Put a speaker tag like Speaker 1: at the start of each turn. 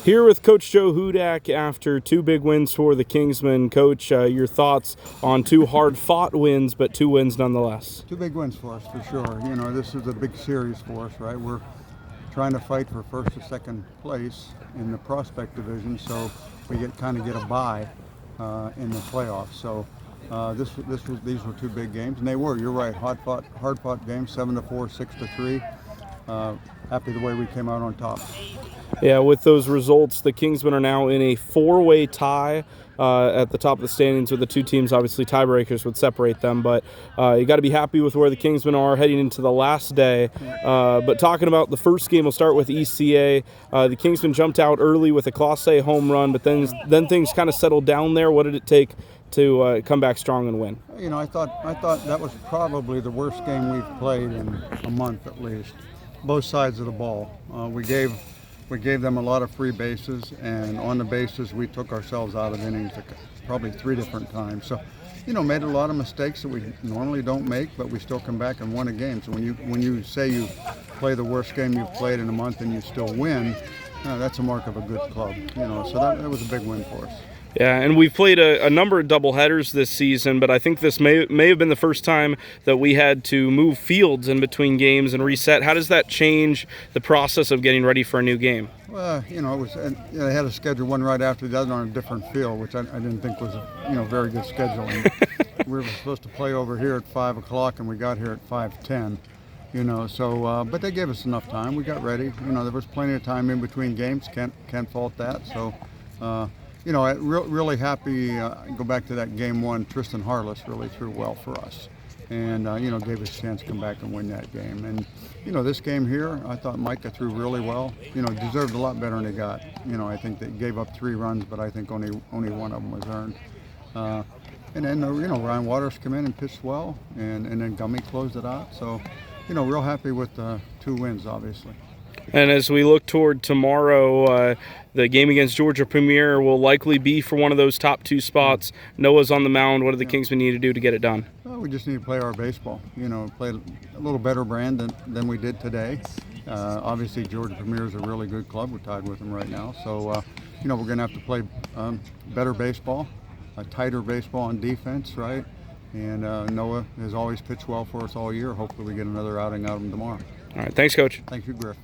Speaker 1: Here with Coach Joe Hudak after two big wins for the Kingsmen. Coach, your thoughts on two hard-fought wins, but two wins nonetheless?
Speaker 2: Two big wins for us, for sure. You know, this is a big series for us, right? We're trying to fight for first or second place in the prospect division, so we kind of get a bye in the playoffs. So these were two big games, and they were. You're right, hard-fought games, 7-4, 6-3. Happy the way we came out on top.
Speaker 1: Yeah, with those results, the Kingsmen are now in a four-way tie at the top of the standings with the two teams. Obviously, tiebreakers would separate them, but you got to be happy with where the Kingsmen are heading into the last day. But talking about the first game, we'll start with ECA. The Kingsmen jumped out early with a Class A home run, but then things kind of settled down there. What did it take to come back strong and win?
Speaker 2: You know, I thought that was probably the worst game we've played in a month at least. Both sides of the ball. We gave them a lot of free bases, and on the bases we took ourselves out of innings probably 3 different times. So, you know, made a lot of mistakes that we normally don't make, but we still come back and won a game. So when you say you play the worst game you've played in a month and you still win, that's a mark of a good club. You know, so that was a big win for us.
Speaker 1: Yeah, and we've played a number of doubleheaders this season, but I think this may have been the first time that we had to move fields in between games and reset. How does that change the process of getting ready for a new game?
Speaker 2: Well, you know, they had a schedule one right after the other on a different field, which I didn't think was very good scheduling. We were supposed to play over here at 5 o'clock, and we got here at 5:10. You know, so but they gave us enough time. We got ready. You know, there was plenty of time in between games. Can't fault that. So. You know, really happy. Go back to that game one. Tristan Harless really threw well for us, and you know, gave us a chance to come back and win that game. And you know, this game here, I thought Micah threw really well. You know, deserved a lot better than he got. You know, I think they gave up 3 runs, but I think only one of them was earned. And then you know, Ryan Waters came in and pitched well, and then Gummy closed it out. So, you know, real happy with the 2 wins, obviously.
Speaker 1: And as we look toward tomorrow, the game against Georgia Premier will likely be for one of those top 2 spots. Noah's on the mound. What do the Kingsmen need to do to get it done?
Speaker 2: Well, we just need to play our baseball. You know, play a little better brand than we did today. Obviously, Georgia Premier is a really good club. We're tied with them right now. So, you know, we're going to have to play better baseball, a tighter baseball on defense, right? And Noah has always pitched well for us all year. Hopefully we get another outing out of him tomorrow.
Speaker 1: All right. Thanks, Coach.
Speaker 2: Thank you, Griff.